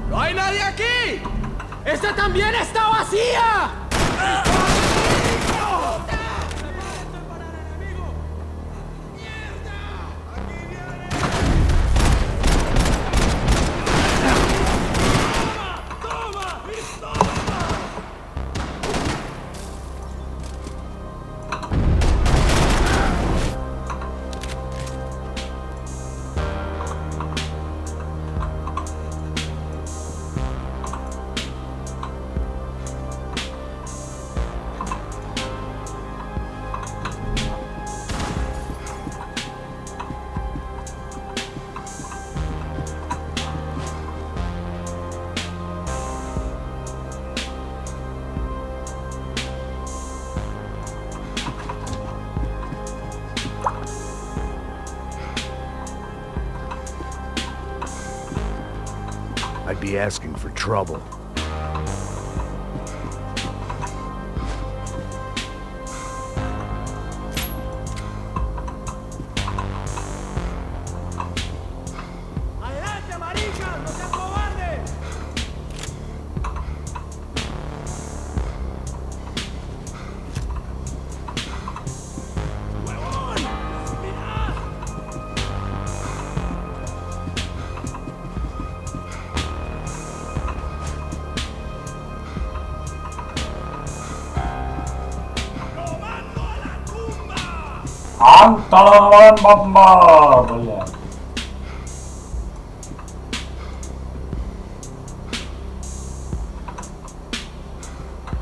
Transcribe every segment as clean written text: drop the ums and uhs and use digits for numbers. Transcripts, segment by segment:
¡No hay nadie aquí! ¡Esta también está vacía! I'd be asking for trouble. ¡Adelante, maricas! ¡No sean cobardes! ¡Huevón! ¡Mirad! Antalan bomba, блядь.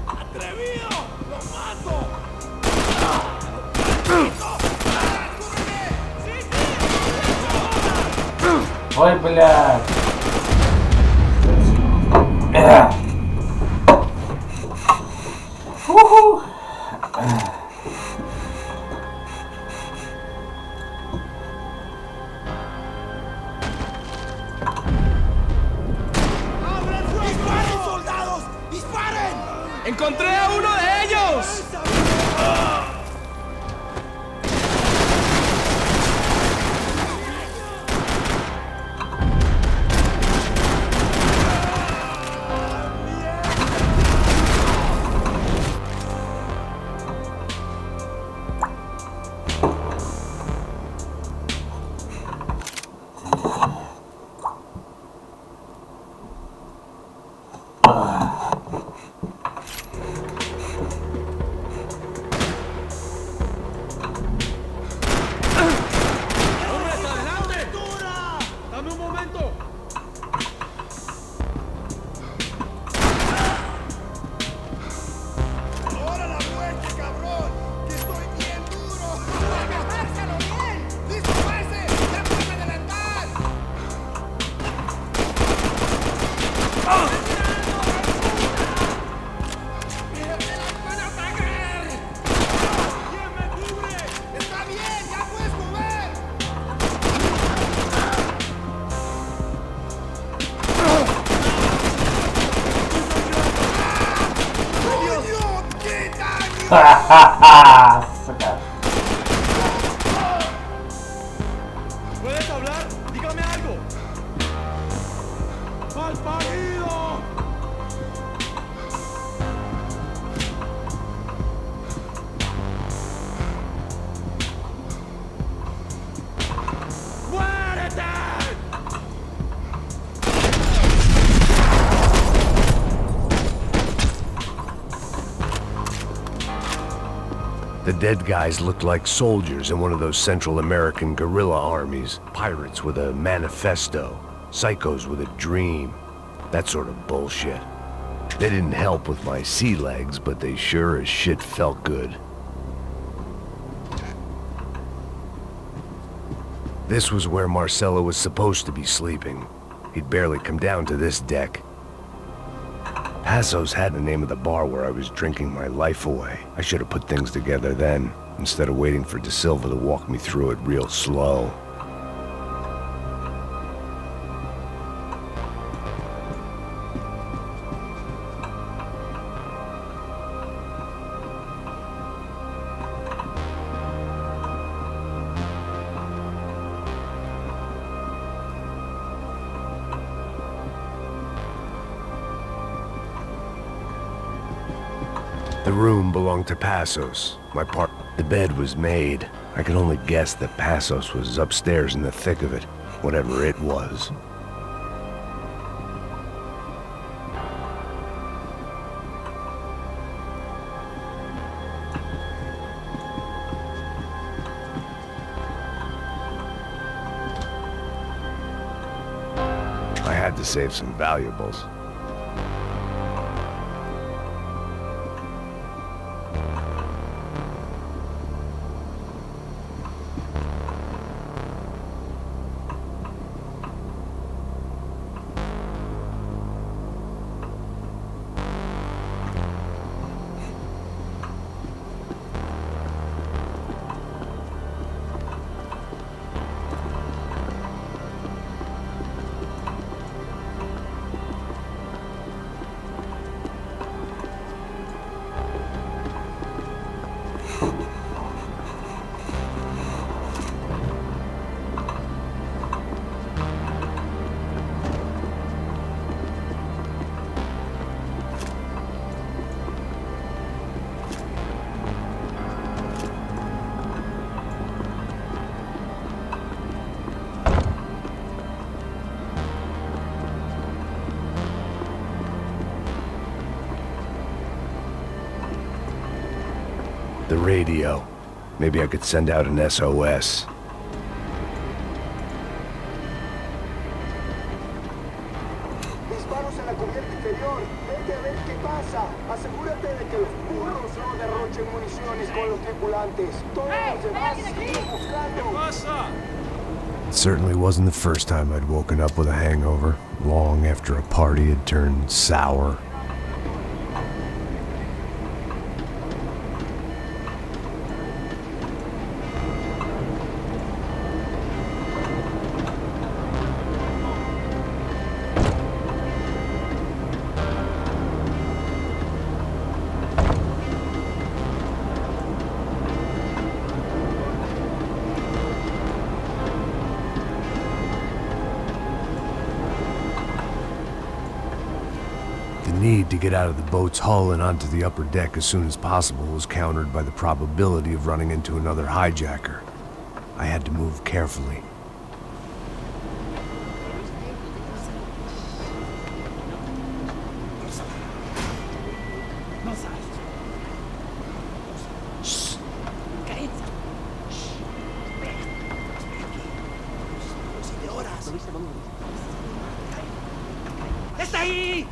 ¡Atrevido! ¡Lo mato! Ой, блядь. Уху. ¡Disparen, soldados! ¡Disparen! ¡Encontré a uno de ellos! ¡Dame un momento! ¡Ahora la muerte, cabrón! ¡Que estoy bien duro! ¡Agárselo bien! ¡Listo, pase! ¡Ya puedes adelantar! ¡Me van a atacar! ¿Quién me cubre? ¡Está bien! ¡Ya puedes mover! ¡Coño! ¡Qué daño! Сука. ¿Puedes hablar? Dígame algo. ¡Malparido! ¡Muérete! The dead guys looked like soldiers in one of those Central American guerrilla armies. Pirates with a manifesto. Psychos with a dream. That sort of bullshit. They didn't help with my sea legs, but they sure as shit felt good. This was where Marcelo was supposed to be sleeping. He'd barely come down to this deck. Passos had the name of the bar where I was drinking my life away. I should have put things together then, instead of waiting for De Silva to walk me through it real slow. The room belonged to Passos, my part. The bed was made. I could only guess that Passos was upstairs in the thick of it, whatever it was. I had to save some valuables. The radio. Maybe I could send out an SOS. Disparos en la cubierta inferior. Vete a ver qué pasa. Asegúrate de que los burros no derrochen municiones con los tripulantes. Todos los demás siguen buscando. It certainly wasn't the first time I'd woken up with a hangover, long after a party had turned sour. The need to get out of the boat's hull and onto the upper deck as soon as possible was countered by the probability of running into another hijacker. I had to move carefully. ¡Está ahí!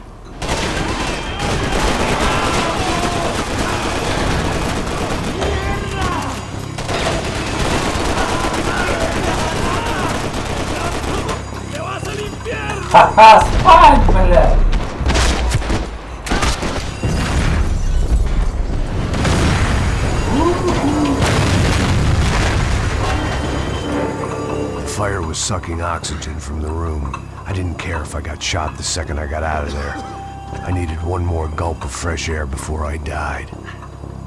Ха-ха, спать, блядь! The fire was sucking oxygen from the room. I didn't care if I got shot the second I got out of there. I needed one more gulp of fresh air before I died.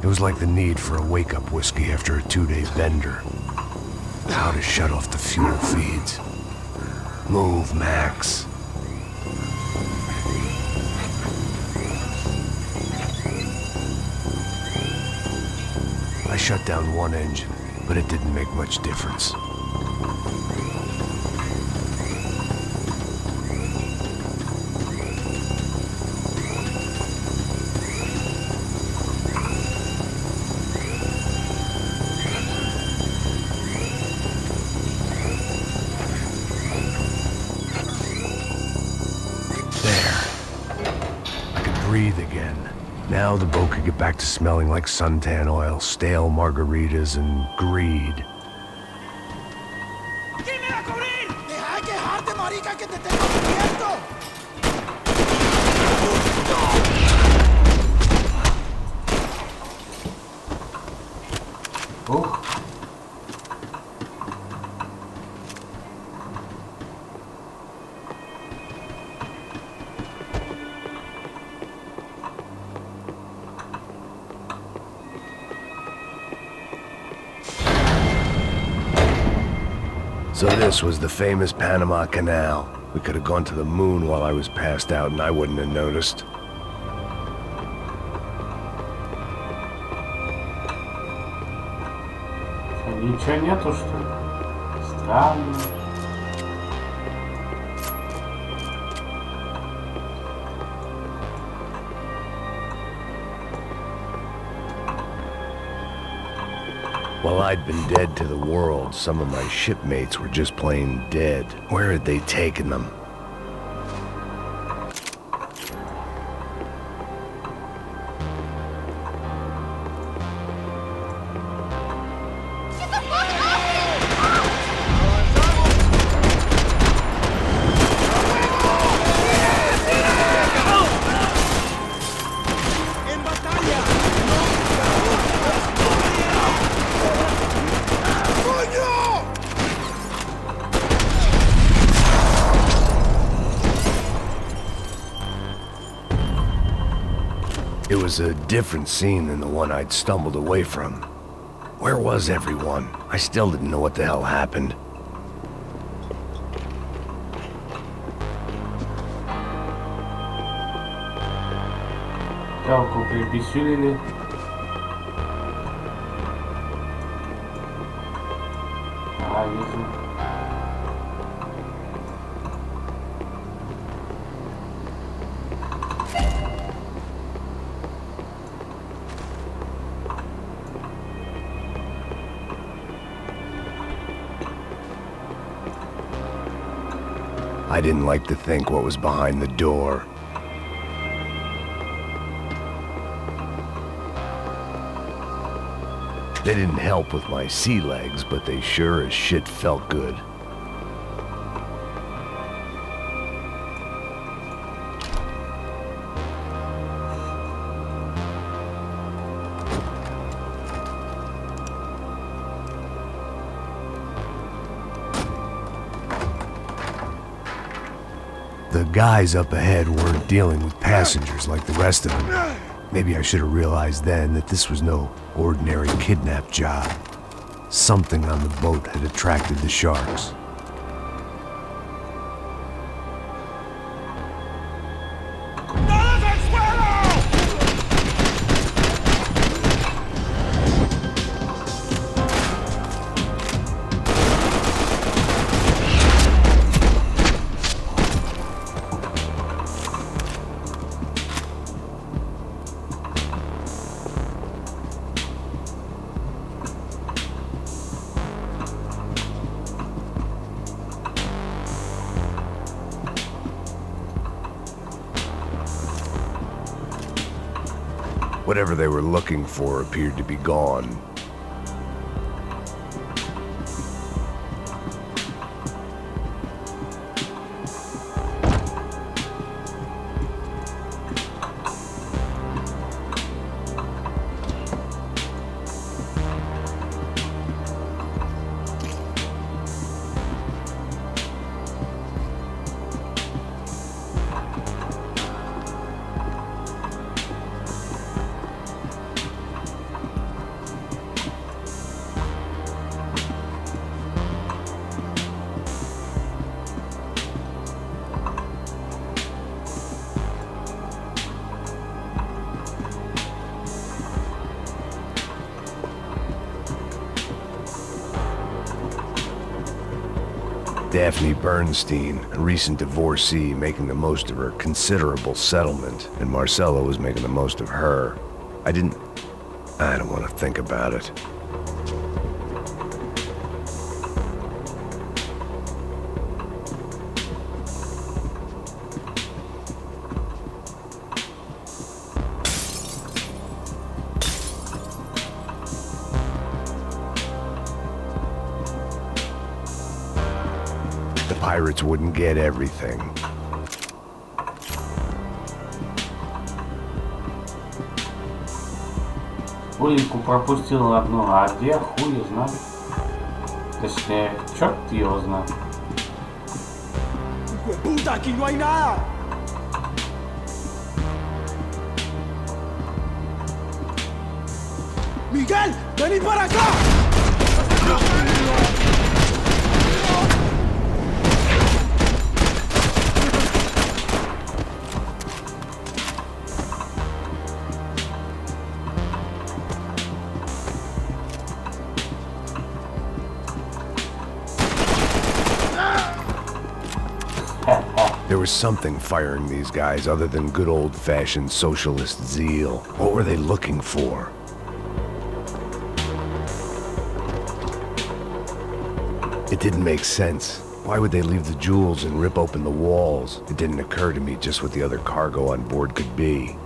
It was like the need for a wake-up whiskey after a 2-day bender. How to shut off the fuel feeds. Move, Max. I shut down one engine, but it didn't make much difference. Breathe again. Now the boat could get back to smelling like suntan oil, stale margaritas, and greed. ¿Quién me va a cubrir? ¡Deja de quejarte, marica, que te tengo cubierto! So this was the famous Panama Canal. We could have gone to the moon while I was passed out and I wouldn't have noticed. Ничего нету, что ли? Странно. While I'd been dead to the world, some of my shipmates were just plain dead. Where had they taken them? It was a different scene than the one I'd stumbled away from. Where was everyone? I still didn't know what the hell happened. Телку прибесилили. Вижу. I didn't like to think what was behind the door. They didn't help with my sea legs, but they sure as shit felt good. The guys up ahead weren't dealing with passengers like the rest of them. Maybe I should have realized then that this was no ordinary kidnap job. Something on the boat had attracted the sharks. Whatever they were looking for appeared to be gone. Daphne Bernstein, a recent divorcee making the most of her considerable settlement, and Marcella was making the most of her. I don't want to think about it. Pirates wouldn't get everything. Улику пропустил одну, а где хуй знает. Точнее, черт его знает. ¡Puta, aquí no hay nada! ¡Miguel, vení para acá! was something firing these guys other than good old-fashioned socialist zeal. What were they looking for? It didn't make sense. Why would they leave the jewels and rip open the walls? It didn't occur to me just what the other cargo on board could be.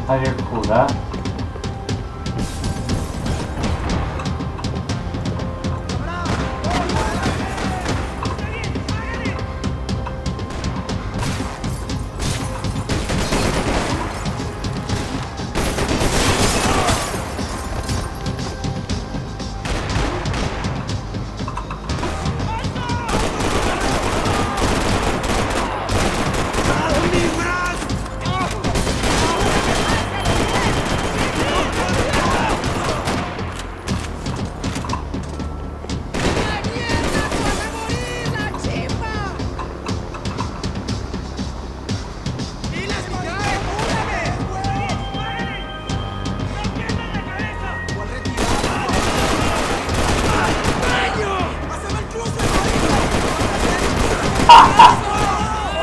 Наверху, да?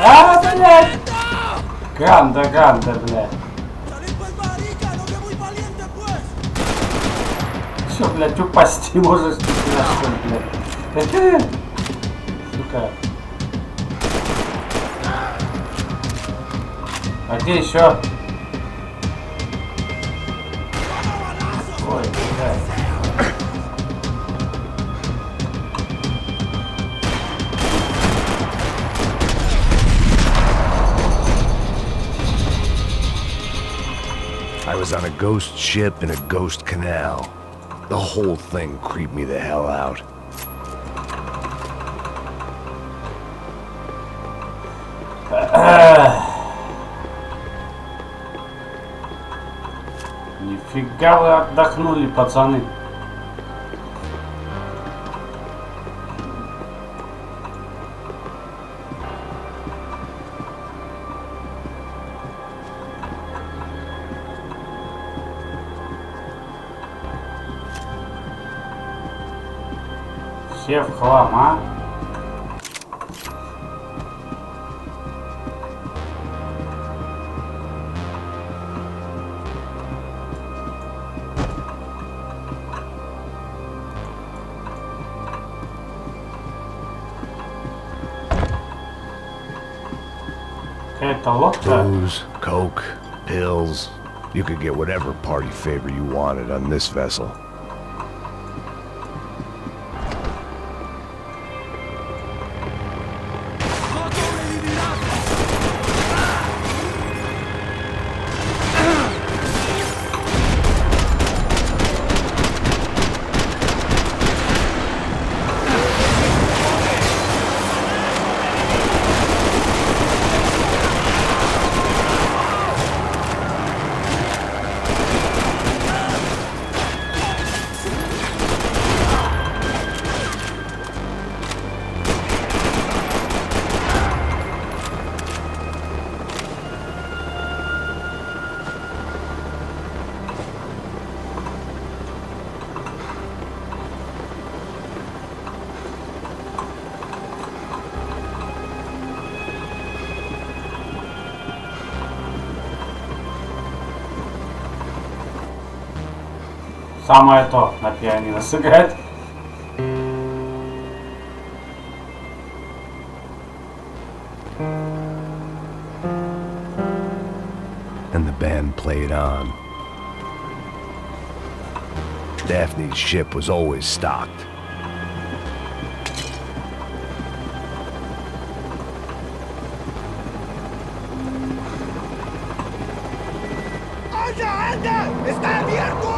А, блядь! Ганда, блядь. Все, блядь, упасть не можешь, что ли, блядь. Сука. А где еще? Ой, блядь. I was on a ghost ship in a ghost canal. The whole thing creeped me the hell out. Нифига вы отдохнули, пацаны. Все в хлам, а? Какая-то лодка. Booze, coke, pills. You could get whatever party favor you wanted on this vessel. Самое то на пианино сыграть. And the band played on. Daphne's ship was always stocked. ¡Anda! ¡Está abierto!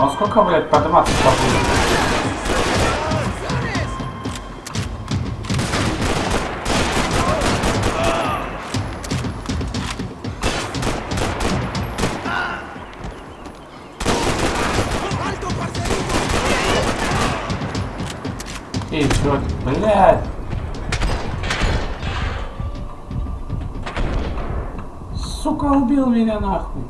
А сколько, блядь, подниматься-то будет? И чё, блядь? Сука, убил меня нахуй.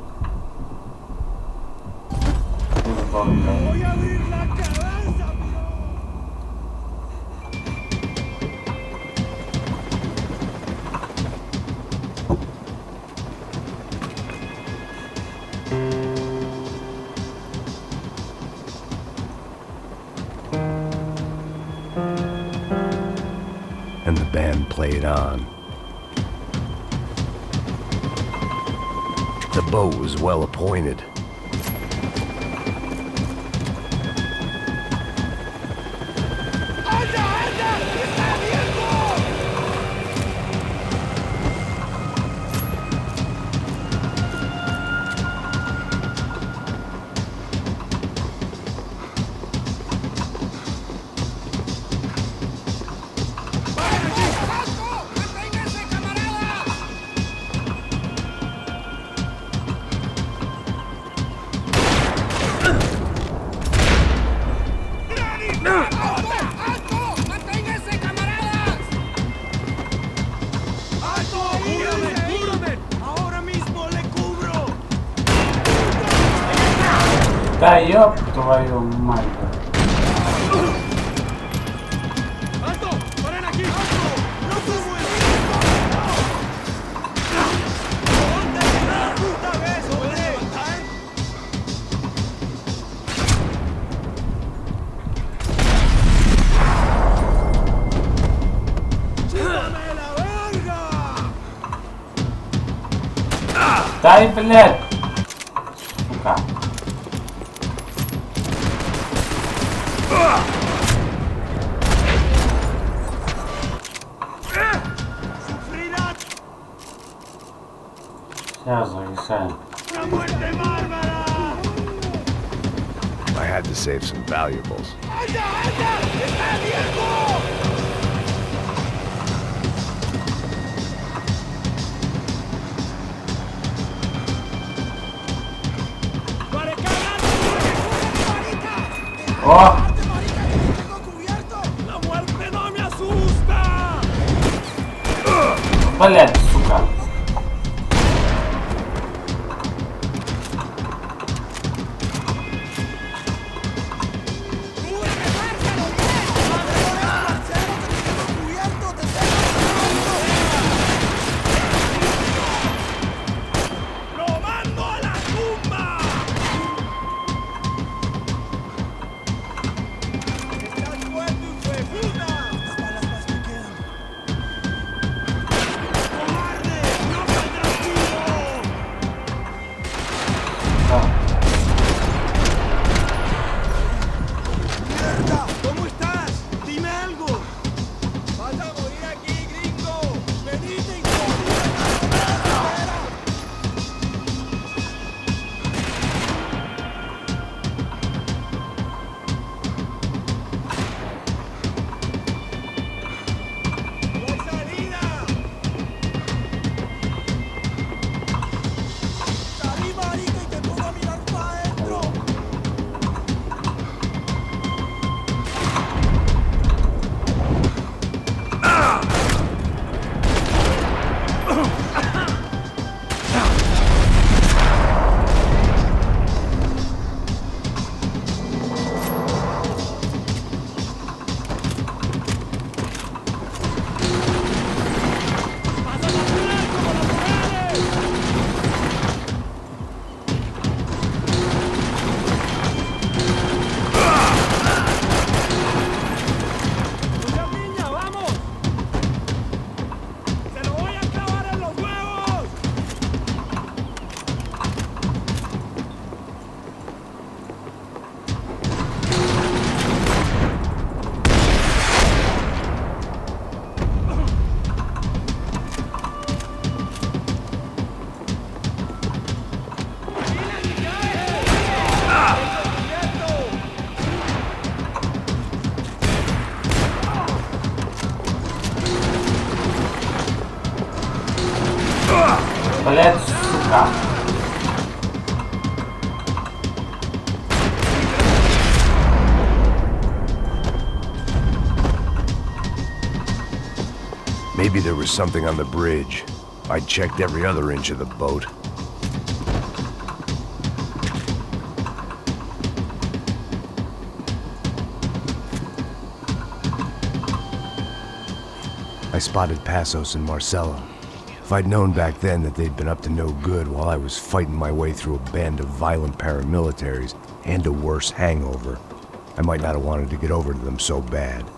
And the band played on. The boat was well appointed. Да ёб твою мать. Дай, блядь! Сука. Сейчас зависаем. I had to save some valuables. О! Блядь, сука. Maybe there was something on the bridge. I'd checked every other inch of the boat. I spotted Passos and Marcella. If I'd known back then that they'd been up to no good while I was fighting my way through a band of violent paramilitaries and a worse hangover, I might not have wanted to get over to them so bad.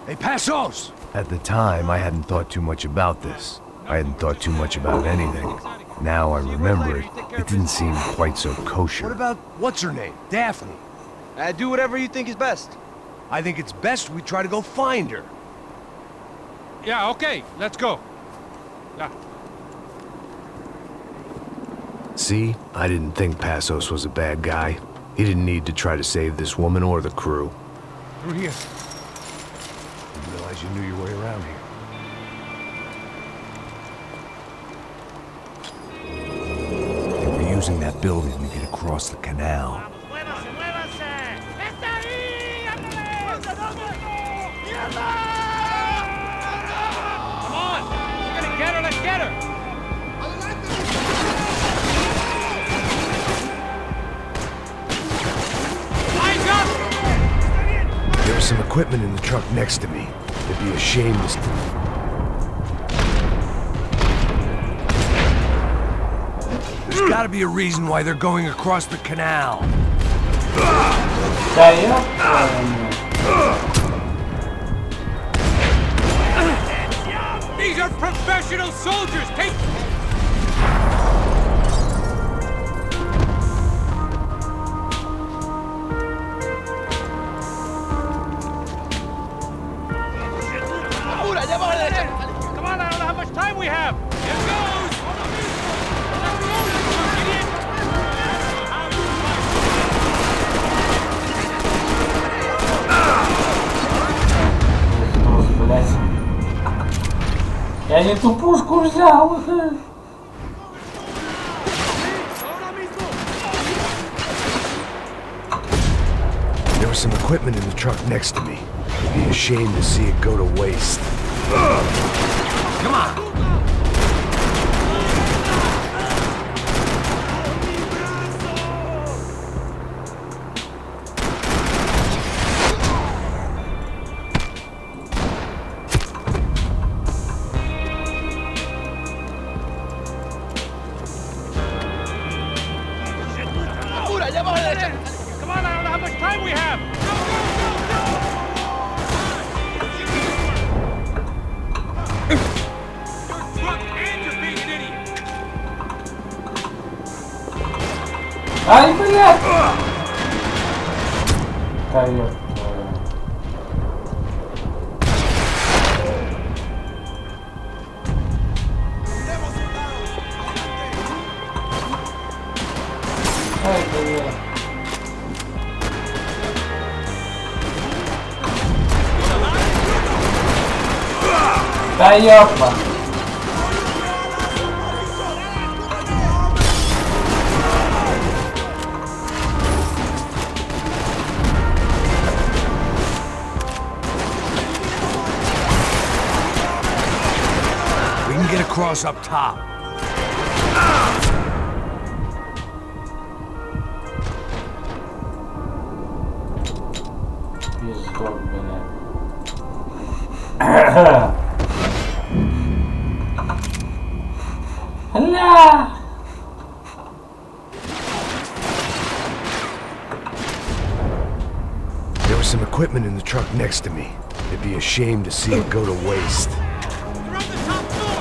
Hey, Passos! At the time, I hadn't thought too much about this. I hadn't thought too much about anything. Now I remember it, it didn't seem quite so kosher. What about, what's her name? Daphne. Do whatever you think is best. I think it's best we try to go find her. Yeah, okay, let's go. Yeah. See? I didn't think Passos was a bad guy. He didn't need to try to save this woman or the crew. Through here. Didn't realize you knew your way around here. They were using that building to get across the canal. There was some equipment in the truck next to me. It'd be a shame to... There's gotta be a reason why they're going across the canal. These are professional soldiers! Take... Come on, I don't know how much time we have! Here goes! Я не ту пушку взял. There was some equipment in the truck next to me. It'd be a shame to see it go to waste. Come on! Come on, I don't know how much time we have! You're drunk and you're being an idiot! Ай, блядь! Кайф. Ай, блядь. Да ёпа. We can get across up top. Пиздок, блядь. Ля! There was some equipment in the truck next to me. It'd be a shame to see it go to waste. You're on the top floor!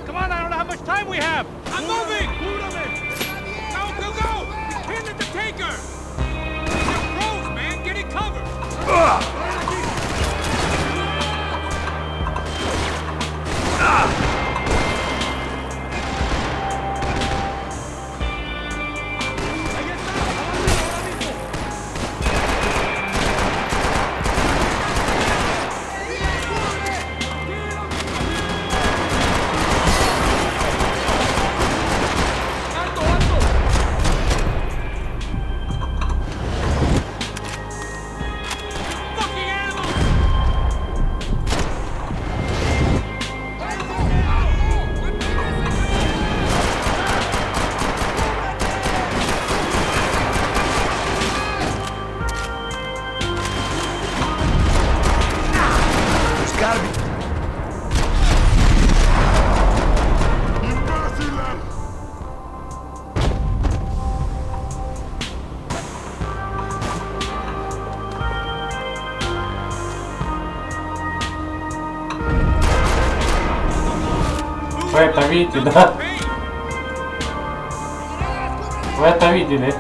Come on, I don't know how much time we have! I'm moving! Go, go, go! You can't let them take her! They're pros, man! Get in cover! Вы это видите, да? Вы это видели?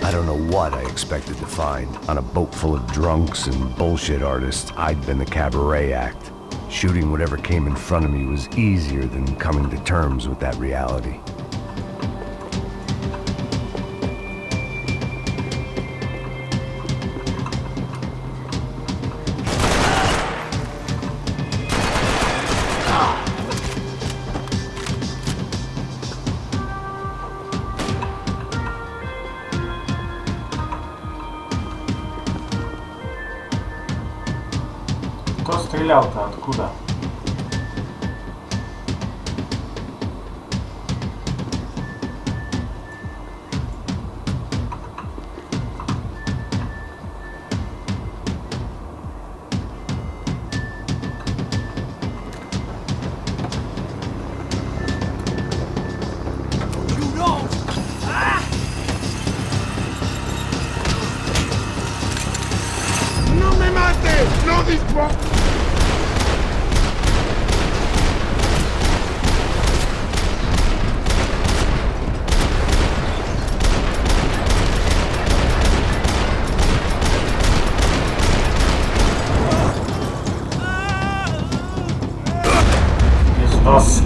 I don't know what I expected to find. On a boat full of drunks and bullshit artists, I'd been the cabaret act. Shooting whatever came in front of me was easier than coming to terms with that reality. Кто стрелял-то? Откуда? ¡No me mates! ¡No dispares! Пиздос.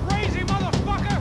Crazy motherfucker!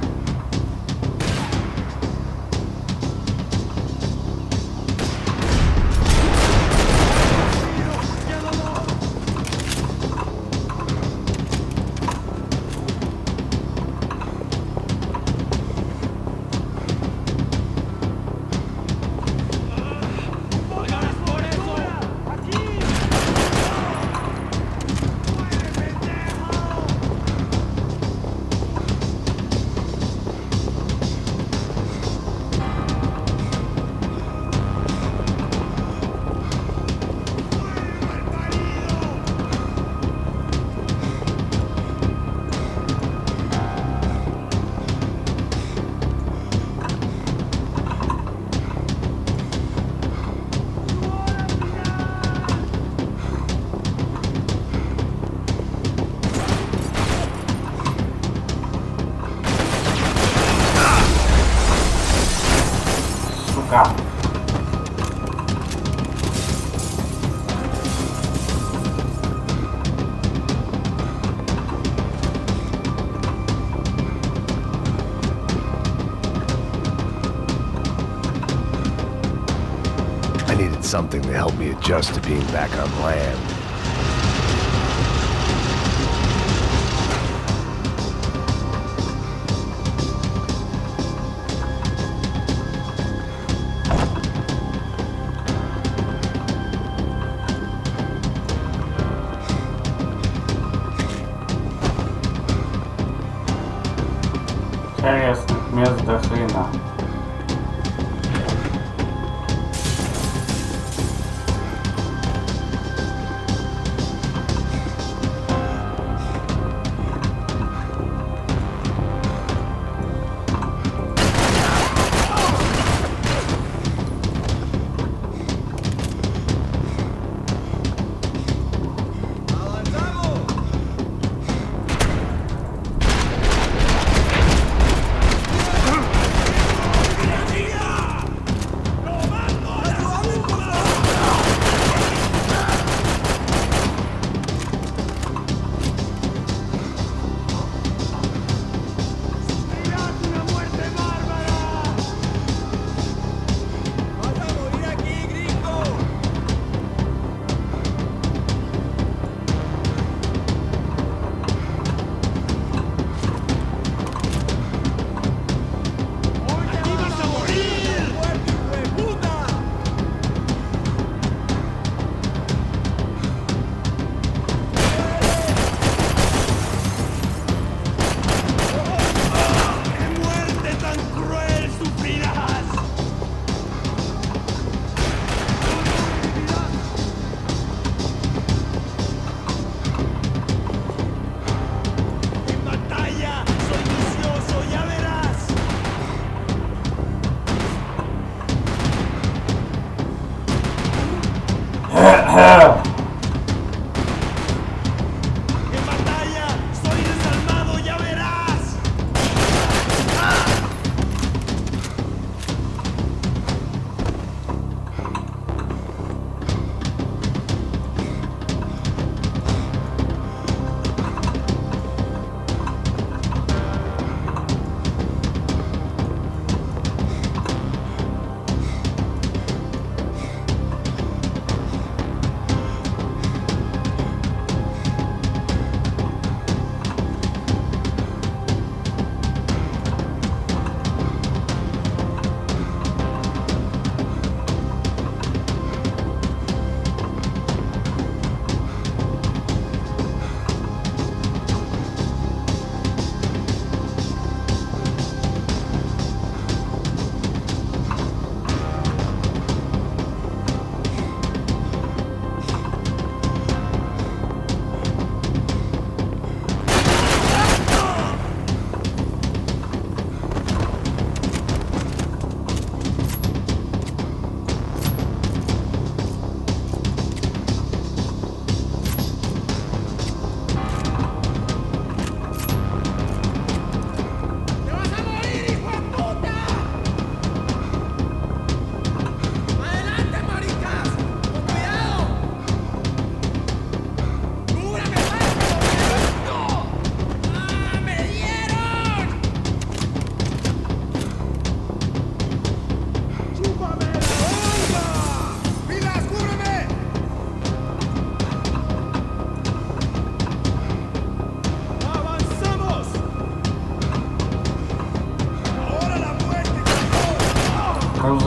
Сука. I needed something to help me adjust to being back on land. Интересных мест до хрена.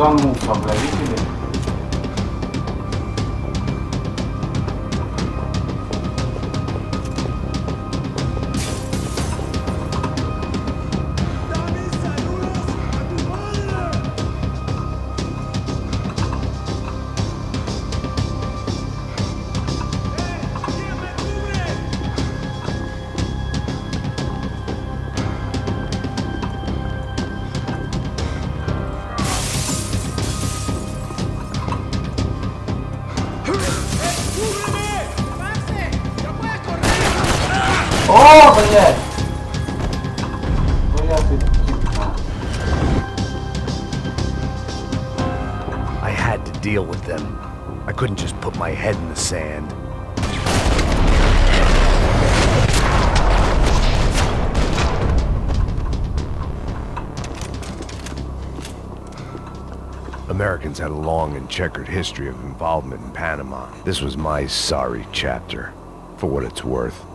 Крузанулся, бля, видели? О, блядь! Хуя ты типа. I had to deal with them. I couldn't just put my head in the sand. Americans had a long and checkered history of involvement in Panama. This was my sorry chapter, for what it's worth.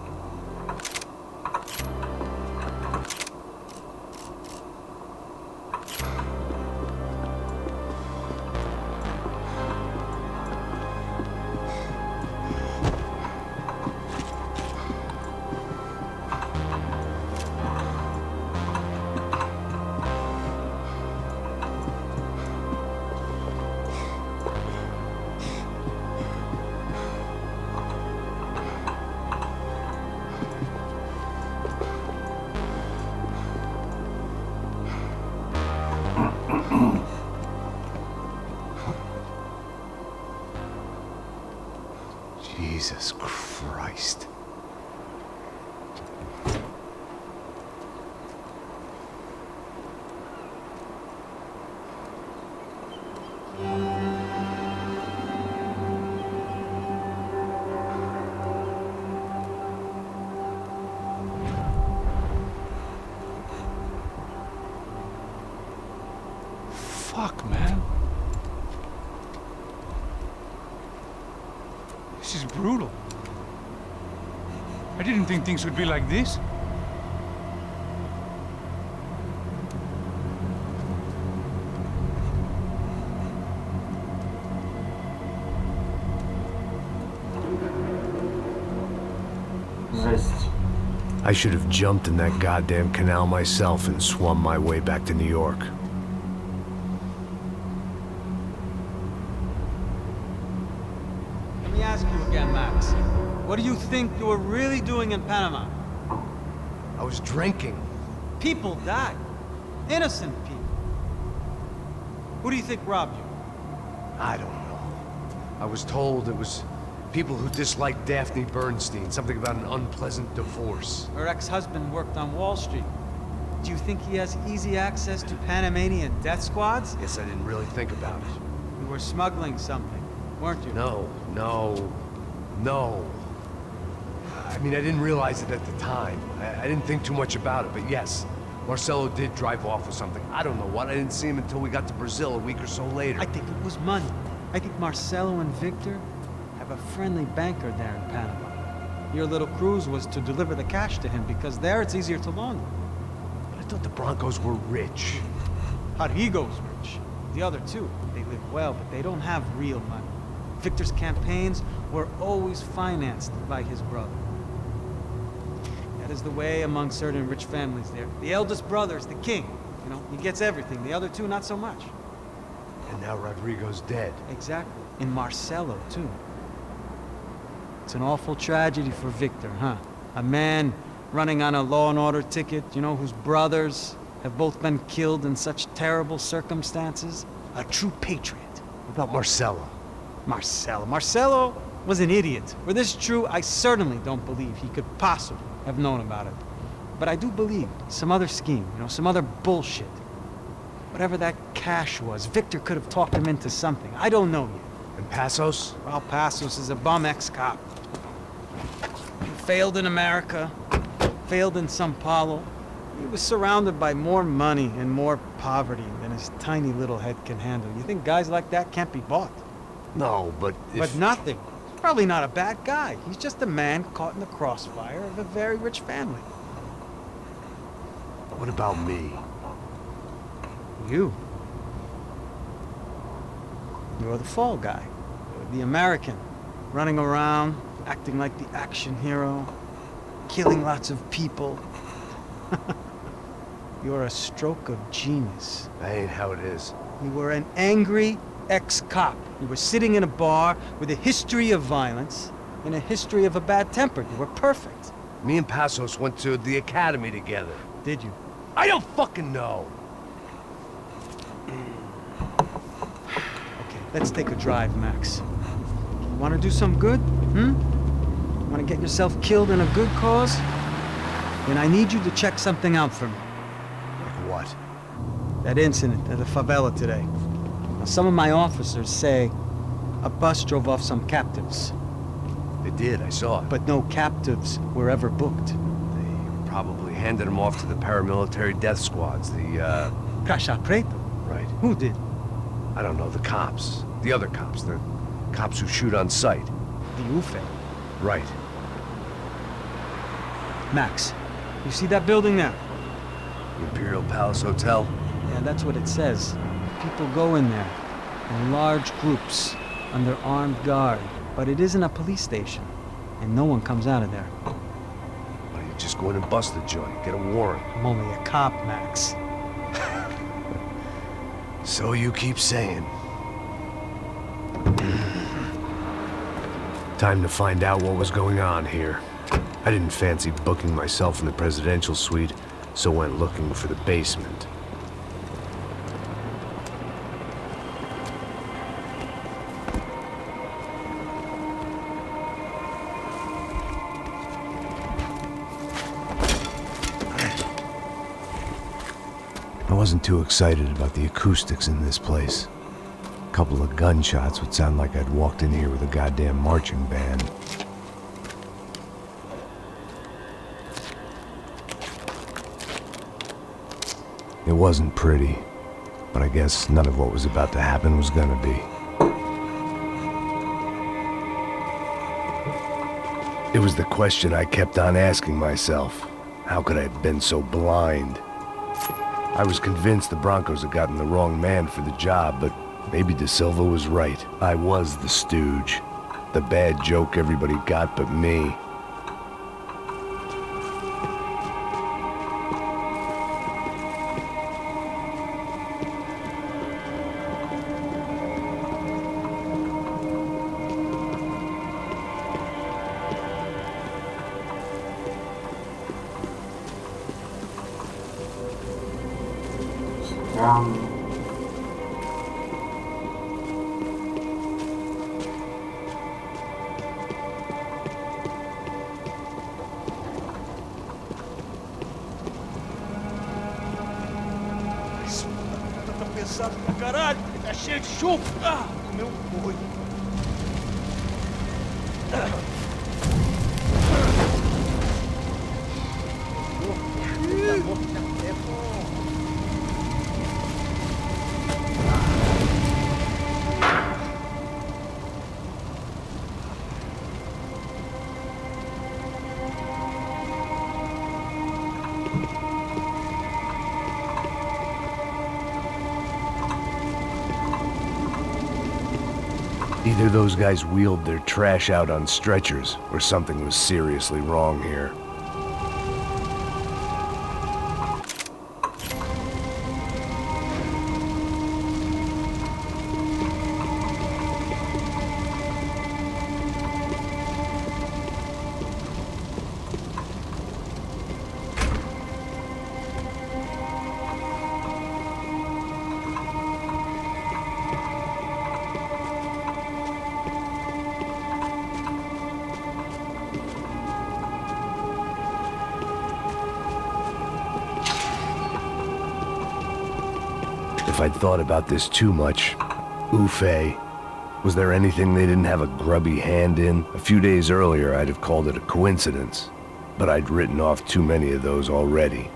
Jesus Christ. Fuck, man. This is brutal. I didn't think things would be like this. Жесть. I should have jumped in that goddamn canal myself and swum my way back to New York. Let me ask you again, Max. What do you think you were really doing in Panama? I was drinking. People died. Innocent people. Who do you think robbed you? I don't know. I was told it was people who disliked Daphne Bernstein, something about an unpleasant divorce. Her ex-husband worked on Wall Street. Do you think he has easy access to Panamanian death squads? Guess I didn't really think about it. You were smuggling something, weren't you? No. I mean, I didn't realize it at the time. I didn't think too much about it, but yes, Marcelo did drive off with something. I don't know what. I didn't see him until we got to Brazil a week or so later. I think it was money. I think Marcelo and Victor have a friendly banker there in Panama. Your little cruise was to deliver the cash to him because there it's easier to launder. But I thought the Broncos were rich. Rodrigo's rich. The other two, they live well, but they don't have real money. Victor's campaigns were always financed by his brother. That is the way among certain rich families there. The eldest brother is the king. You know, he gets everything. The other two, not so much. And now Rodrigo's dead. Exactly. And Marcelo, too. It's an awful tragedy for Victor, huh? A man running on a law and order ticket, you know, whose brothers have both been killed in such terrible circumstances. A true patriot. What about Marcelo? Marcelo was an idiot. Were this true, I certainly don't believe he could possibly have known about it. But I do believe some other scheme, you know, some other bullshit. Whatever that cash was, Victor could have talked him into something. I don't know yet. And Passos? Well, Passos is a bum ex-cop. He failed in America, failed in Sao Paulo. He was surrounded by more money and more poverty than his tiny little head can handle. You think guys like that can't be bought? No, but if... But nothing. Probably not a bad guy. He's just a man caught in the crossfire of a very rich family. What about me? You. You're the fall guy. The American. Running around, acting like the action hero. Killing lots of people. You're a stroke of genius. That ain't how it is. You were an angry ex-cop. You were sitting in a bar with a history of violence and a history of a bad temper. You were perfect. Me and Passos went to the academy together. Did you? I don't fucking know. Okay, let's take a drive, Max. You want to do some good? Want to get yourself killed in a good cause? Then I need you to check something out for me. Like what? That incident at the favela today. Now, some of my officers say a bus drove off some captives. They did, I saw it. But no captives were ever booked. They probably handed them off to the paramilitary death squads, the, Caixa Preta? Right. Who did? I don't know, the cops. The other cops. The cops who shoot on sight. The UFE. Right. Max, you see that building there? The Imperial Palace Hotel? Yeah, that's what it says. People go in there in large groups under armed guard. But it isn't a police station, and no one comes out of there. Why don't you just go in and bust the joint? Get a warrant. I'm only a cop, Max. So you keep saying. Time to find out what was going on here. I didn't fancy booking myself in the presidential suite, so went looking for the basement. I wasn't too excited about the acoustics in this place. A couple of gunshots would sound like I'd walked in here with a goddamn marching band. It wasn't pretty, but I guess none of what was about to happen was gonna be. It was the question I kept on asking myself. How could I have been so blind? I was convinced the Broncos had gotten the wrong man for the job, but maybe De Silva was right. I was the stooge. The bad joke everybody got but me. Pesado pra caralho, tá cheio de chumbo. Ah, meu boi. Either those guys wheeled their trash out on stretchers, or something was seriously wrong here. If I'd thought about this too much, Ufe, was there anything they didn't have a grubby hand in? A few days earlier, I'd have called it a coincidence, but I'd written off too many of those already.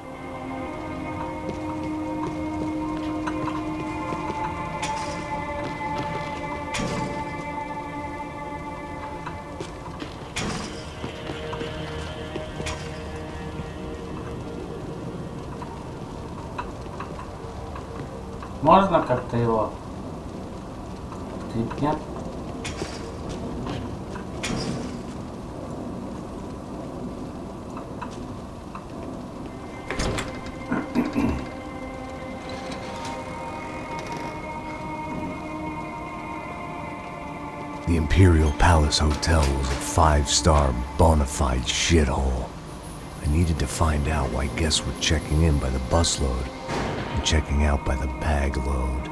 Можно как-то его Тут нет. The Imperial Palace Hotel was a 5-star bona fide shithole. I needed to find out why guests were checking in by the busload and checking out by the bag load.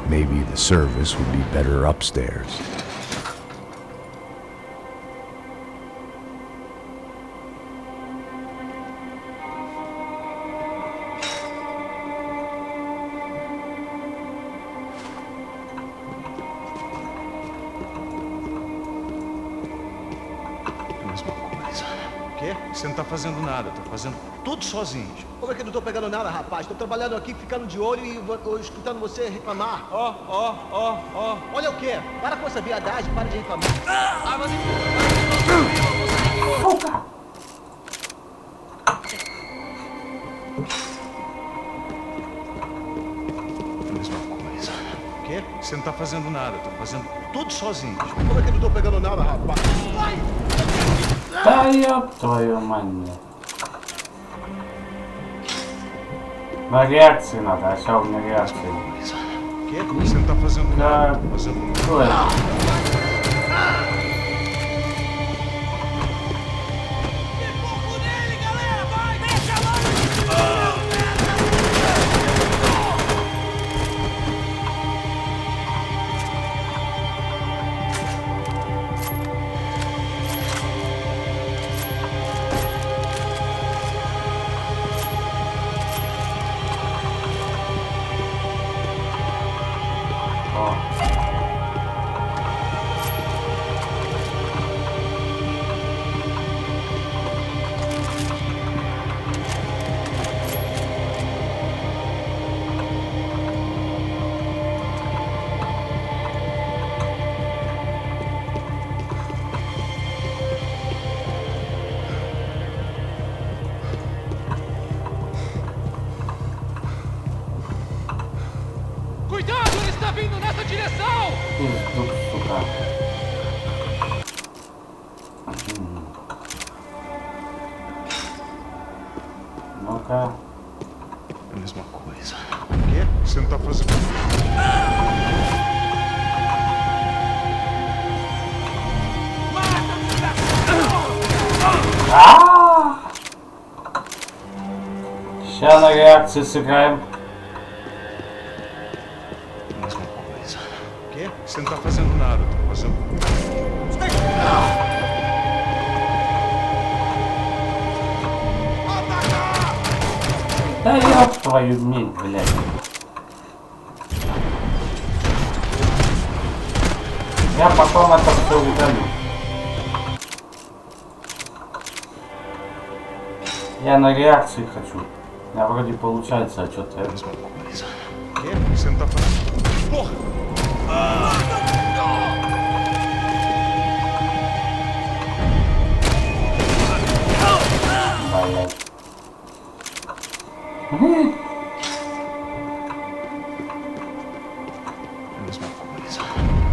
Maybe the service would be better upstairs. Você não tá fazendo nada, tá fazendo tudo sozinho. Como é que eu não tô pegando nada, rapaz? Tô trabalhando aqui, ficando de olho e escutando você reclamar. Ó. Olha o quê? Para com essa viadagem, para de reclamar. Mesma coisa. O quê? Você não tá fazendo nada, tá fazendo tudo sozinho. Como é que eu não tô pegando nada, rapaz? Vai! Да ёб твою мать, блядь. На реакции надо, а у меня реакции. O quê? Você não tá fazendo nada, tá fazendo Что это? Cuidado, ele está vindo nessa direção! Пиздук, сука. Ну-ка. a mesma coisa. O quê? Você não tá fazendo... Сейчас на реакции сыграем. Mesma coisa. O quê? Você não tá fazendo nada, tá fazendo... Да ёб твою медь, блядь. Я потом это все удалю. Я на реакции хочу. У меня вроде получается, а что-то... Mesma coisa. O quê? Você não tá fazendo... Porra! Блядь. A mesma coisa. O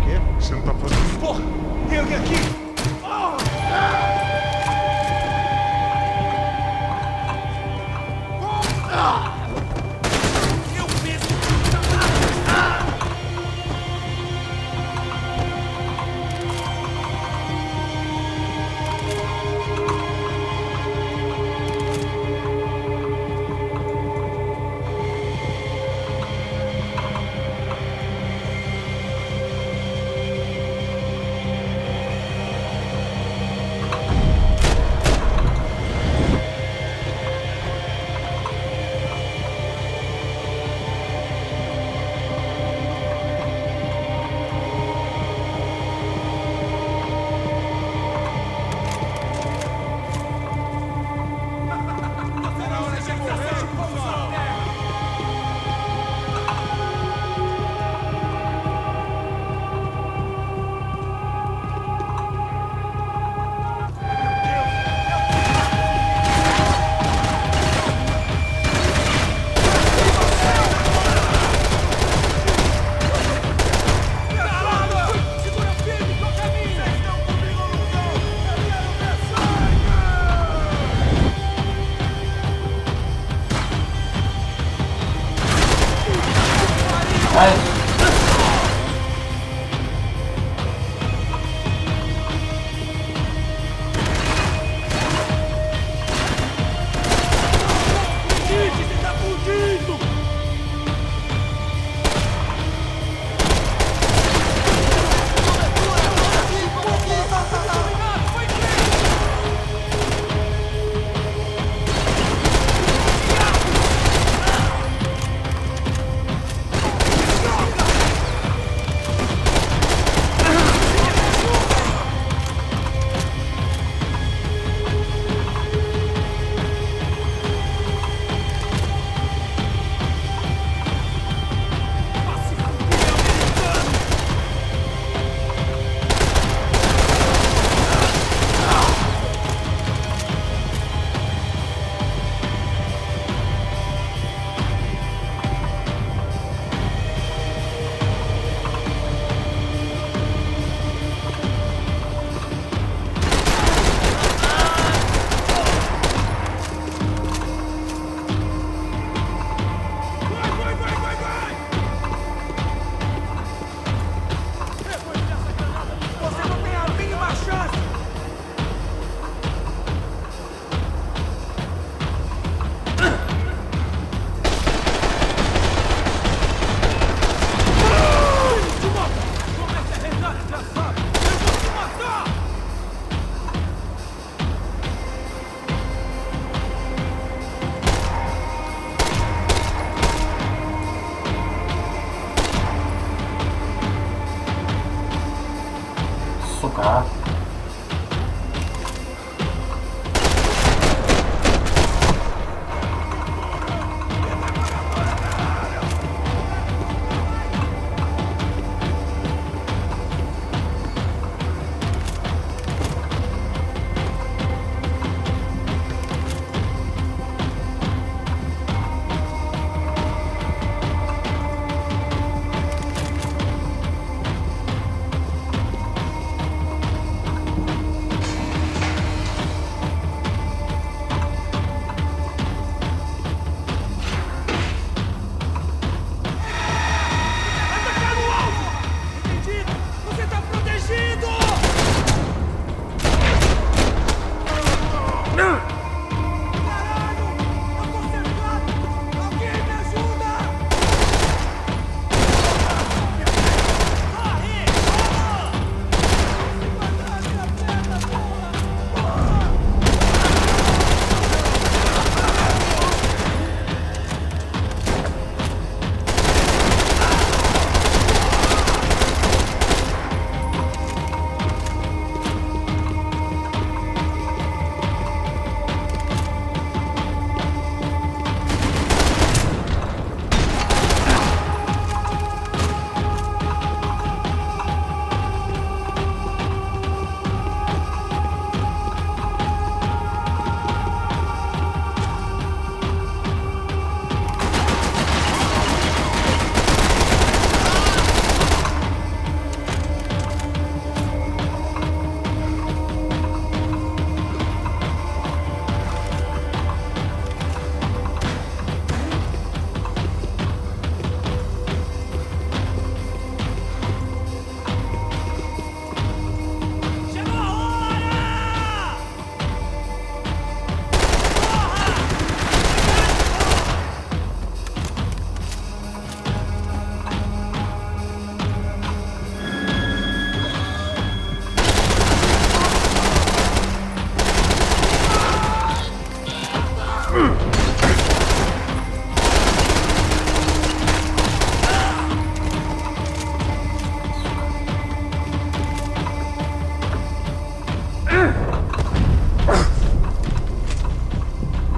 quê? Você não tá fazendo... Porra! Tem alguém aqui! Так.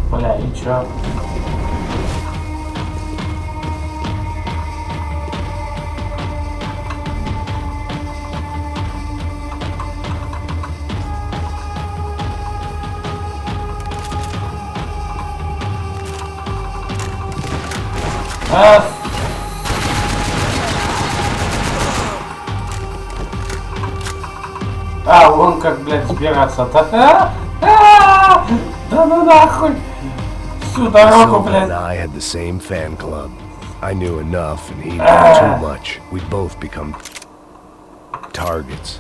Бля, и чё? Вон как, блядь, сбираться-то. Да ну нахуй! Всю дорогу, Silva and блядь. I had the same fan club. I knew enough and he knew too much. We'd both become targets.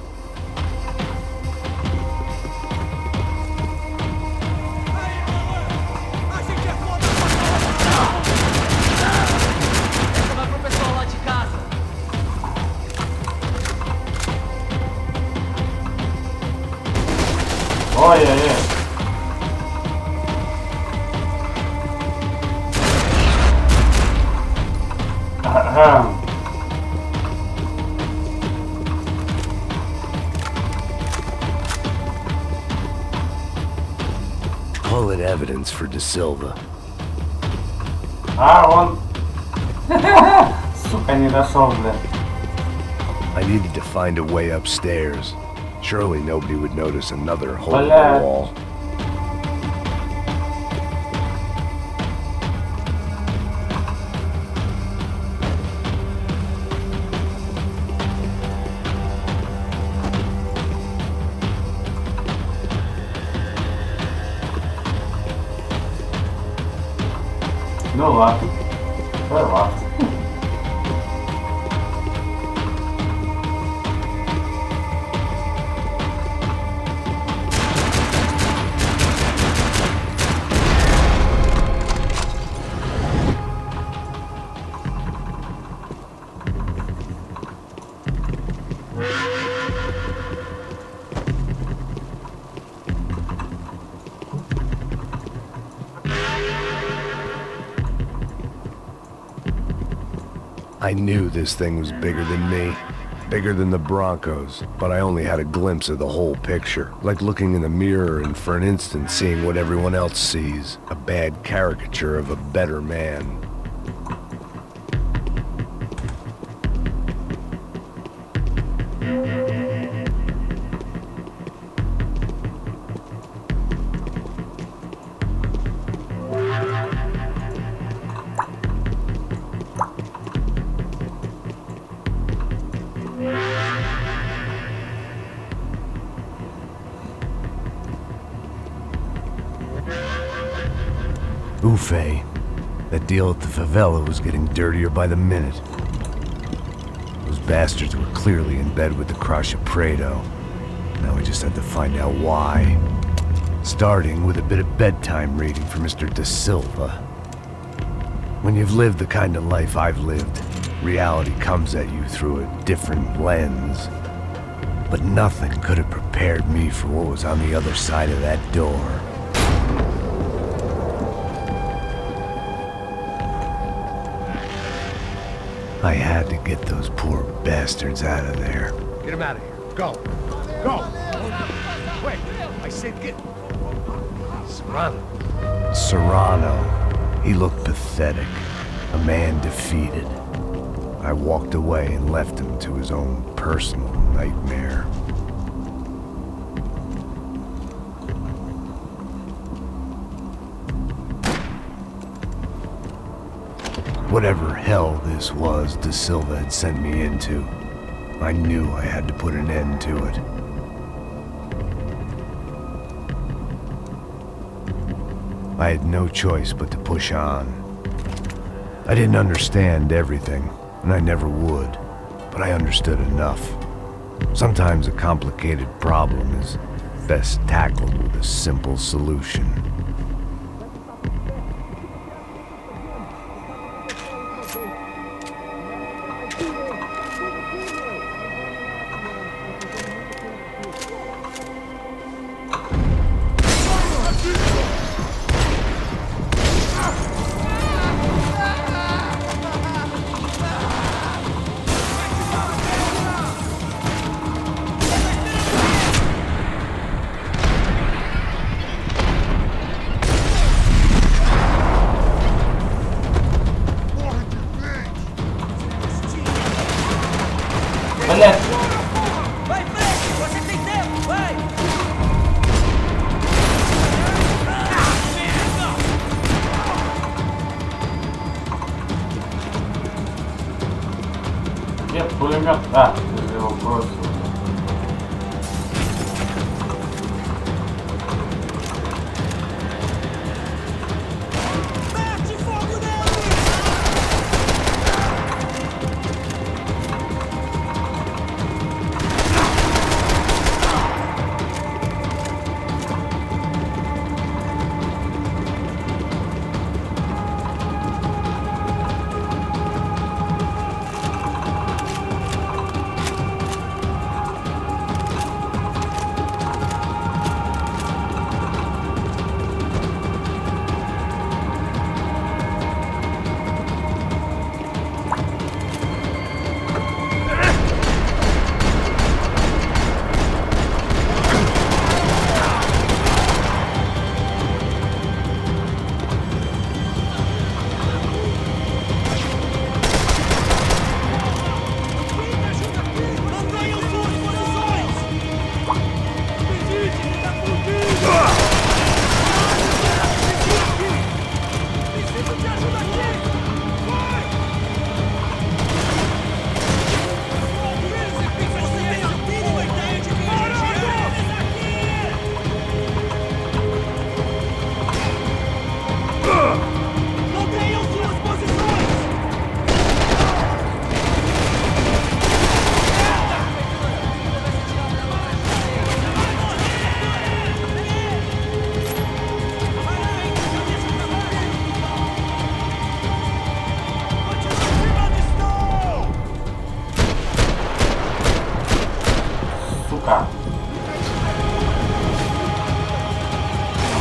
Ой-ой-ой. Call it evidence for De Silva. Он... Сука, не дошел, блядь. I needed to find a way upstairs. Surely nobody would notice another hole in the Бля. wall. Ну ладно. Ладно. I knew this thing was bigger than me. bigger than the Broncos, but I only had a glimpse of the whole picture, like looking in the mirror and for an instant seeing what everyone else sees, a bad caricature of a better man. Ufe. That deal at the favela was getting dirtier by the minute. Those bastards were clearly in bed with the Crusher Prado. Now we just had to find out why. Starting with a bit of bedtime reading for Mr. Da Silva. When you've lived the kind of life I've lived, reality comes at you through a different lens. But nothing could have prepared me for what was on the other side of that door. I had to get those poor bastards out of there. Get him out of here. Go. Go. Wait. I said get... Serrano. Serrano. He looked pathetic. A man defeated. I walked away and left him to his own personal nightmare. Whatever hell this was Da Silva had sent me into, I knew I had to put an end to it. I had no choice but to push on. I didn't understand everything, and I never would, but I understood enough. Sometimes a complicated problem is best tackled with a simple solution. Блять! Vai, Fred! Você tem tempo! Vai! Нет, пулемет. А, ты его бросил.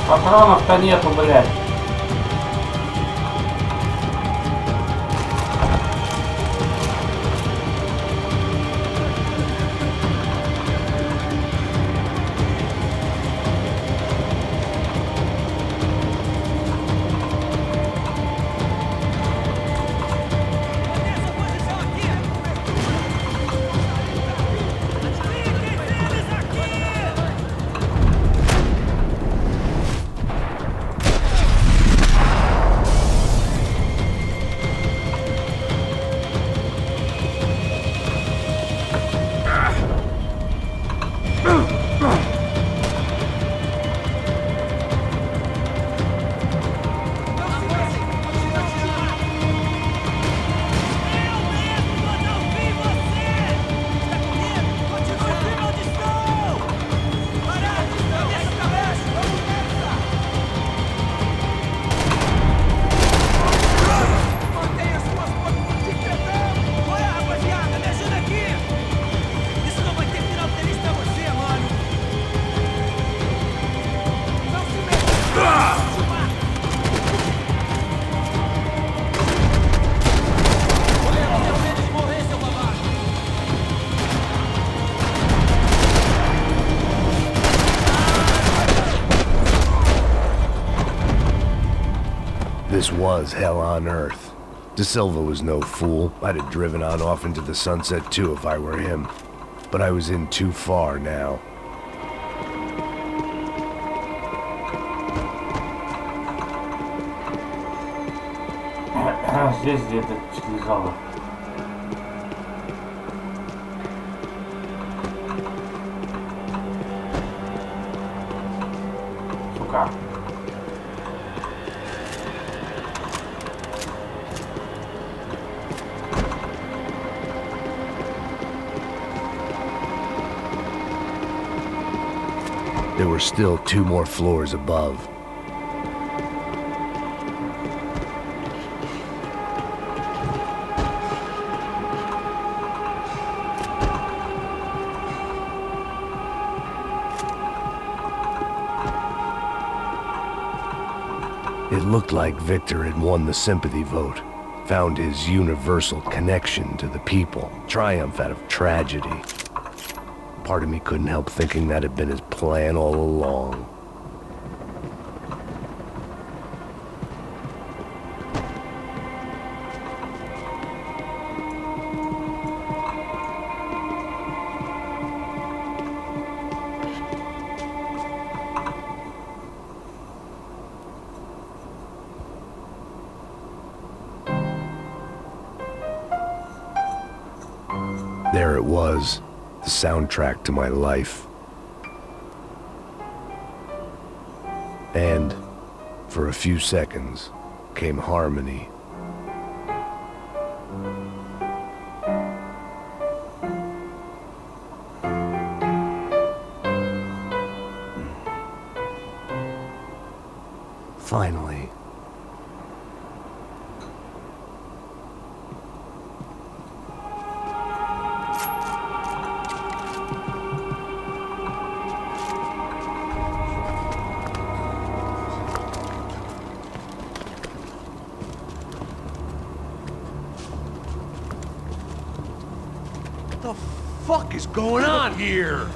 Патронов-то нету, блядь. This was hell on earth. De Silva was no fool. I'd have driven on off into the sunset too if I were him. But I was in too far now. Здесь где-то лежало. Сука. There were still 2 more floors above. It looked like Victor had won the sympathy vote, found his universal connection to the people, triumph out of tragedy. Part of me couldn't help thinking that had been his plan all along. There it was, the soundtrack to my life. And, for a few seconds, came harmony. Finally. What the fuck is going on here?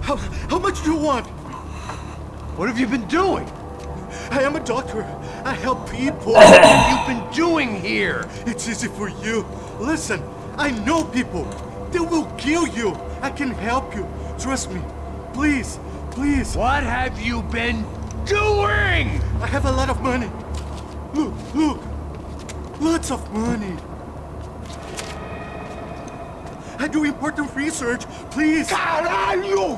How much do you want? What have you been doing? I am a doctor. I help people. What have you been doing here? It's easy for you. Listen, I know people. They will kill you. I can help you. Trust me. Please, please. What have you been doing? I have a lot of money. Look, look. Lots of money. I do important research. Please. Caralho!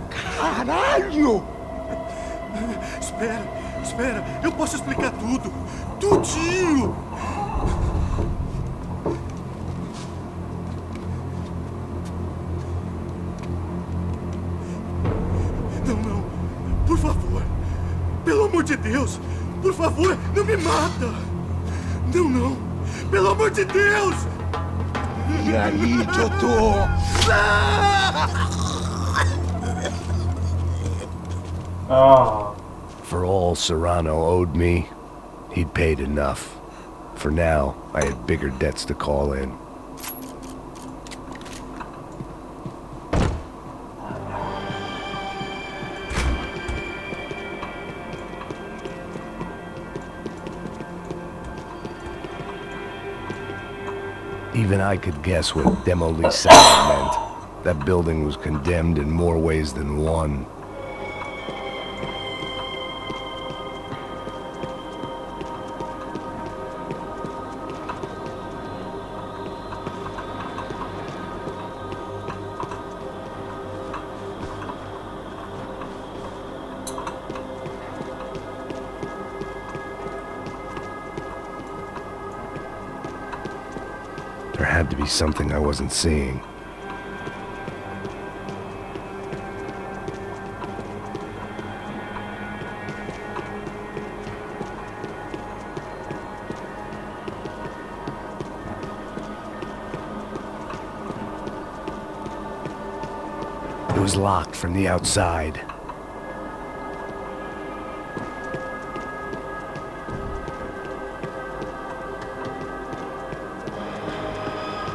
Caralho! Espera, espera. Eu posso explicar tudo. Tudinho. Não, não. Por favor. Pelo amor de Deus. Por favor, não me mata. Não, não. Pelo amor de Deus. E aí, doutor? For all Serrano owed me, he'd paid enough. For now, I had bigger debts to call in. Even I could guess what demolição meant. That building was condemned in more ways than one. There had to be something I wasn't seeing. It was locked from the outside.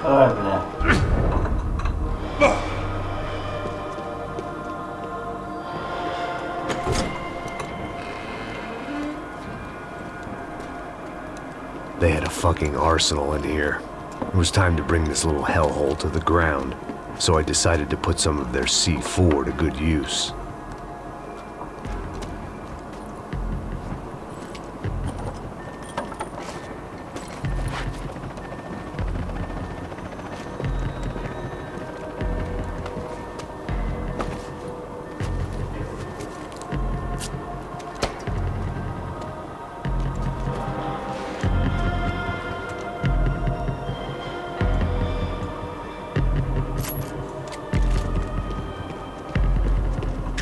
Ой, бля. fucking arsenal in here. It was time to bring this little hellhole to the ground, so I decided to put some of their C4 to good use.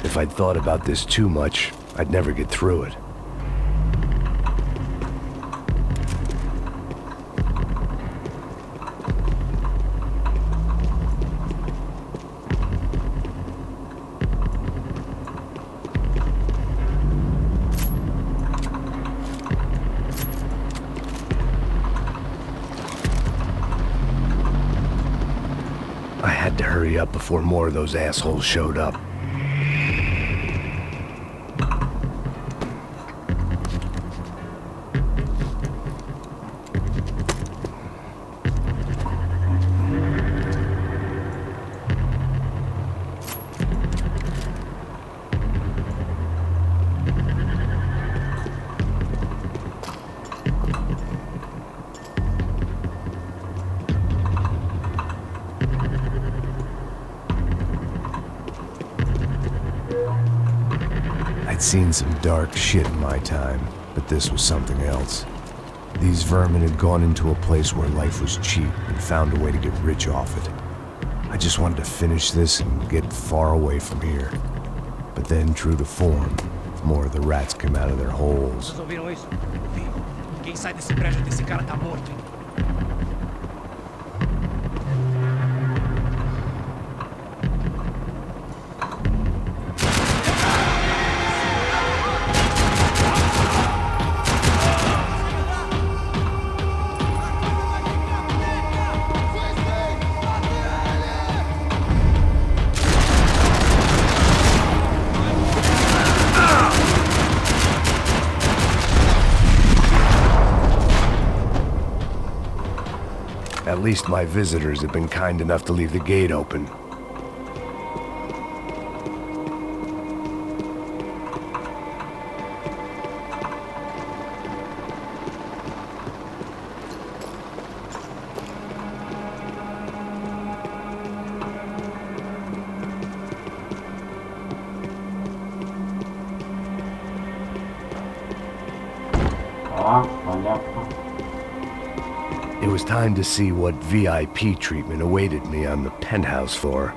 If I'd thought about this too much, I'd never get through it. I had to hurry up before more of those assholes showed up. I'd seen some dark shit in my time, but this was something else. These vermin had gone into a place where life was cheap and found a way to get rich off it. I just wanted to finish this and get far away from here. But then, true to form, more of the rats came out of their holes. Vocês ouviram isso? Filho, quem sai desse prédio desse cara tá morto, hein? At least my visitors have been kind enough to leave the gate open. It was time to see what VIP treatment awaited me on the penthouse floor.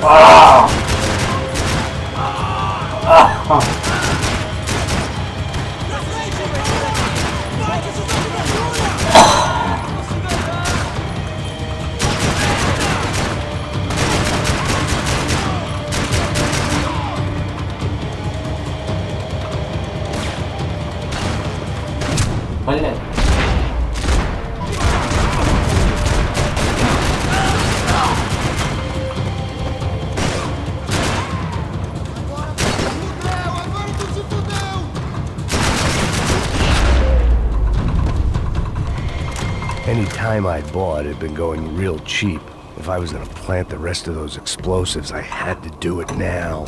Ah! Блять. Any time I bought had been going real cheap. If I was gonna plant the rest of those explosives, I had to do it now.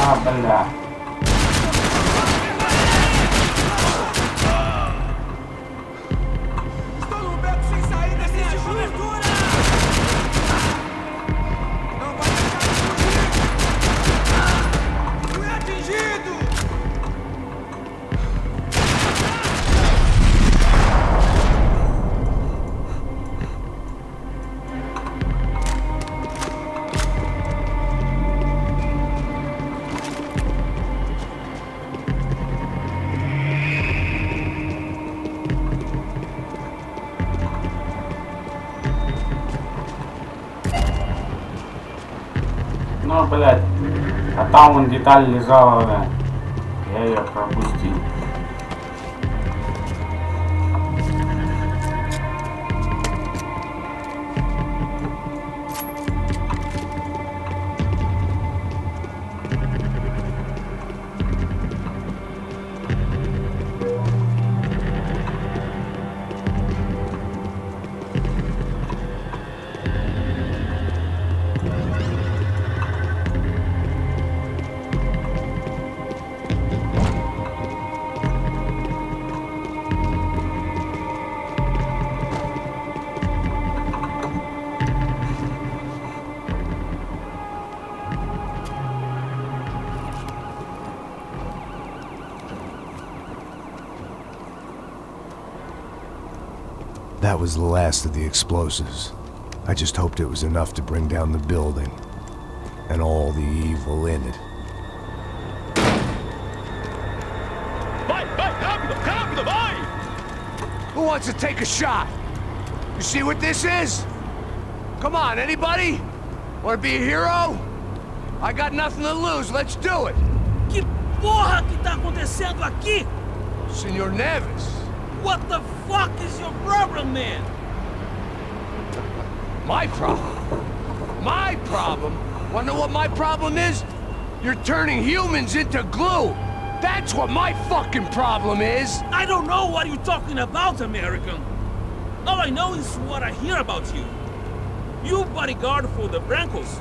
А, бля. Ну, блядь, а там вон деталь лежала, бля. Я ее пропустил. That was the last of the explosives. I just hoped it was enough to bring down the building and all the evil in it. Who wants to take a shot? You see what this is? Come on, anybody? Want to be a hero? I got nothing to lose, let's do it! Que porra que tá acontecendo aqui? Senor Neves. What the fuck is your problem, man? My problem? My problem? Wanna know what my problem is? You're turning humans into glue! That's what my fucking problem is! I don't know what you're talking about, American. All I know is what I hear about you. You bodyguard for the Brancos.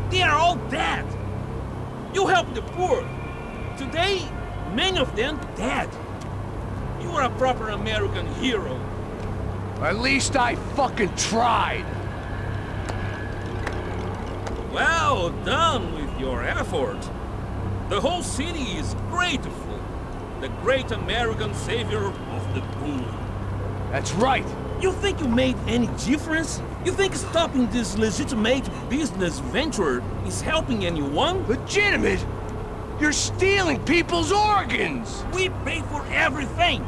They are all dead. You help the poor. Today, many of them dead. You are a proper American hero. At least I fucking tried. Well done with your effort. The whole city is grateful. The great American savior of the poor. That's right. You think you made any difference? You think stopping this legitimate business venture is helping anyone? Legitimate? You're stealing people's organs! We pay for everything.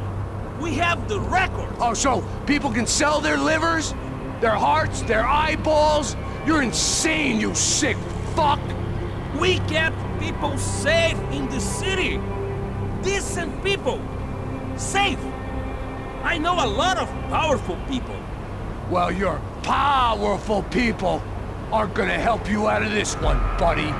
We have the record. Oh, so people can sell their livers? Their hearts? Their eyeballs? You're insane, you sick fuck! We kept people safe in the city. Decent people. Safe. I know a lot of powerful people. Well, your powerful people aren't gonna help you out of this one, buddy.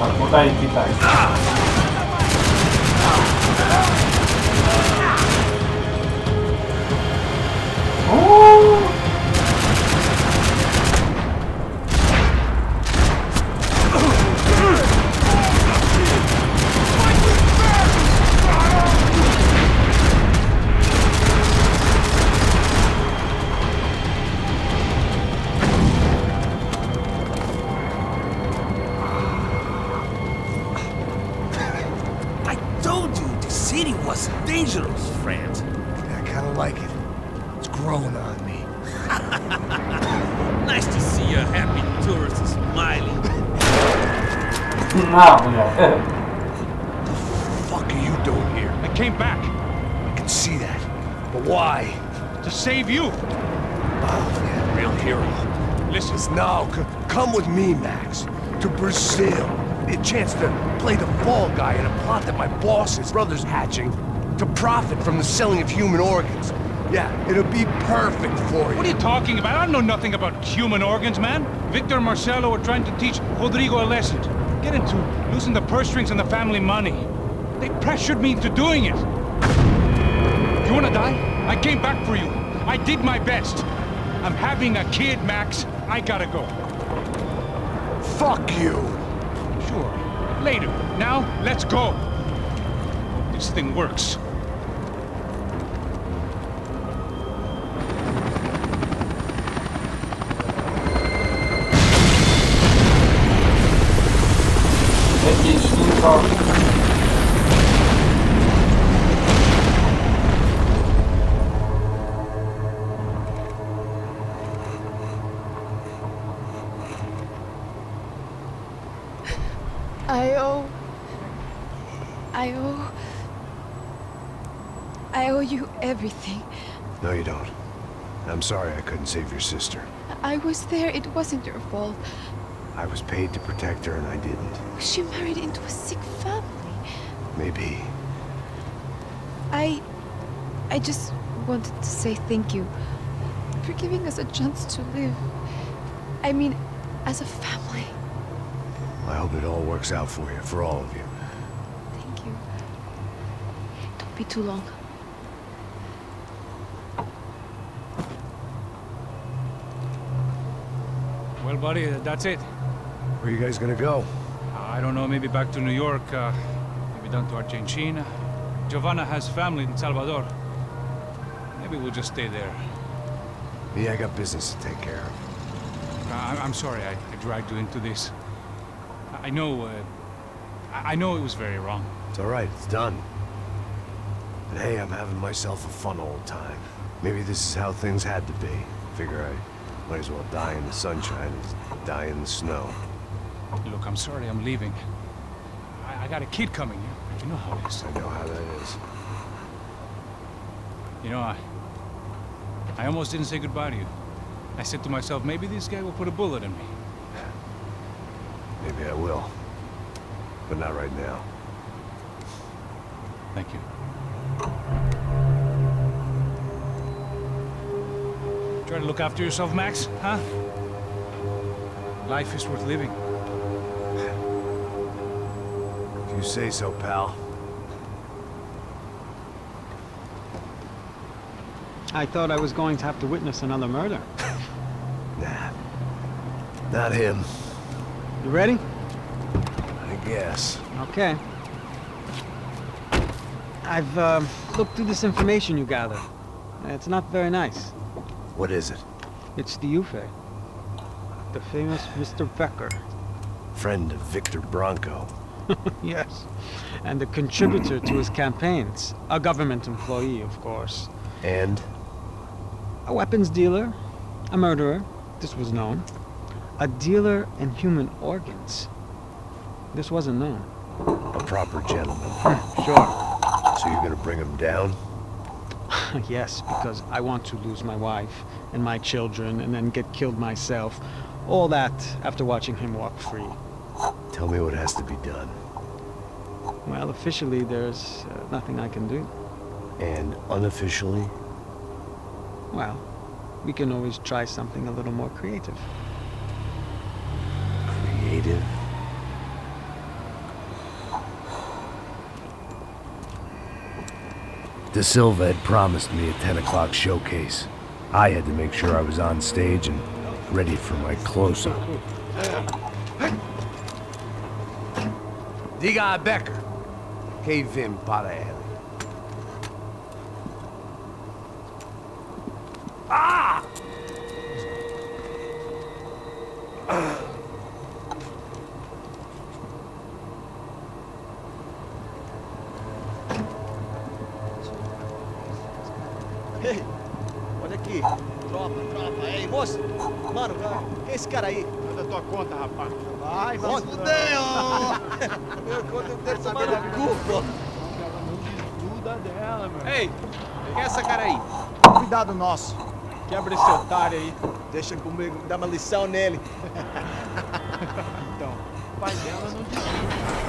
А куда идти дальше? Dangerous, friend. I kind of like it. It's growing on me. Nice to see a happy tourist smiling. На, бля. What the fuck are you doing here? I came back I can see that. But why? to save you. Oh, yeah, real hero. Listen, No, come with me, Max. To Brazil. A chance to play the fall guy in a plot that my boss's brother's hatching to profit from the selling of human organs. Yeah, it'll be perfect for you. what are you talking about? I know nothing about human organs, man. Victor and Marcelo were trying to teach Rodrigo a lesson. Get into losing the purse strings and the family money. They pressured me into doing it. You wanna die? I came back for you. I did my best. I'm having a kid, Max. I gotta go. Fuck you. Sure. Later. Now, let's go. This thing works. I owe you everything. No, you don't. I'm sorry I couldn't save your sister. I was there. It wasn't your fault. I was paid to protect her and I didn't. She married into a sick family. Maybe. I just wanted to say thank you for giving us a chance to live. I mean, as a family. I hope it all works out for you, for all of you. Thank you. Don't be too long. Well, buddy, that's it. Where are you guys gonna go? I don't know, maybe back to New York, maybe down to Argentina. Giovanna has family in Salvador. Maybe we'll just stay there. Me, I got business to take care of. I'm sorry I dragged you into this. I know it was very wrong. It's all right, it's done. And hey, I'm having myself a fun old time. Maybe this is how things had to be. Figure I might as well die in the sunshine as die in the snow. Look, I'm sorry I'm leaving. I got a kid coming. You know how it is. I know how that is. You know, I almost didn't say goodbye to you. I said to myself, maybe this guy will put a bullet in me. Maybe I will. But not right now. Thank you. Try to look after yourself, Max, huh? Life is worth living. If you say so, pal. I thought I was going to have to witness another murder. Nah. Not him. You ready? I guess. Okay. I've looked through this information you gathered. It's not very nice. What is it? It's the Ufe. The famous Mr. Becker. Friend of Victor Bronco. Yes. And a contributor to his campaigns. A government employee, of course. And? A weapons dealer. A murderer. This was known. A dealer in human organs. This wasn't known. A proper gentleman. Sure. So you're gonna bring him down? Yes, because I want to lose my wife and my children and then get killed myself. All that after watching him walk free. Tell me what has to be done. Well, officially there's nothing I can do. And unofficially? Well, we can always try something a little more creative. Creative? De Silva had promised me a 10 o'clock showcase. I had to make sure I was on stage and ready for my close-up. Diga a Becker. Que vim para ele. Ah! Ei, olha aqui. Tropa. Ei, moço. Mano, quem é esse cara aí? Manda tua conta, rapaz. Vai, se fudeu! Meu conta não tem saber no cu, pô. Ei, quem é essa cara aí? Cuidado nosso. Quebra esse otário aí. Deixa comigo, dá uma lição nele. Então, o pai dela não desiste.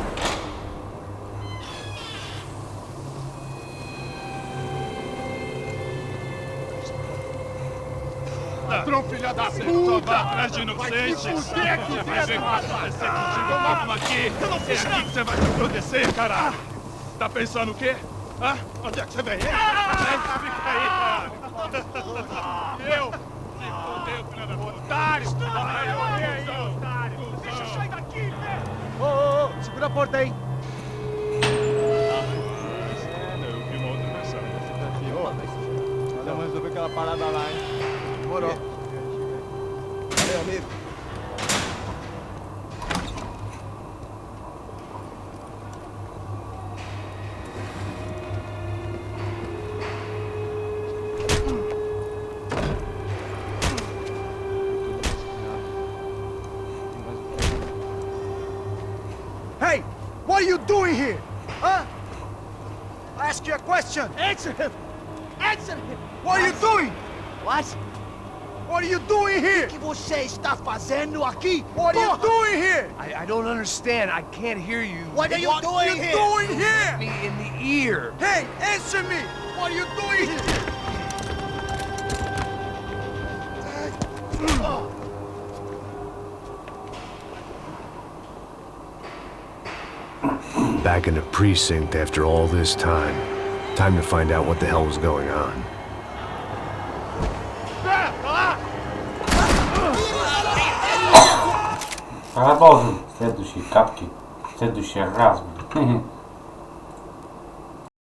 Ladrão, filha da puta! Vai atrás de inocente! Vai ver o que vai acontecer contigo! Vamos aqui! Eu não fiz nada! Você vai te acontecer, caralho! Tá pensando o quê? Hã? Onde é que você vem? Fica aí, cara! Eu? Se fodeu, filha da puta! Otário! Otário! Deixa eu sair daqui, velho! Ô, segura a porta aí. Eu vi uma outra mensagem. Fica aqui, ô. Vamos resolver aquela parada lá, hein? Demorou. Valeu, amigo. Hey, what are you doing here? Huh? I ask you a question. Answer him. Answer him. What are you doing? What? What are you doing here? O que você está fazendo aqui? What are you doing here? I don't understand. I can't hear you. What are you doing here? Doing here? Me in the ear. Hey, answer me. What are you doing here? Back in the precinct after all this time. Time to find out what the hell was going on. Продолжим следующие катки, следующий раз.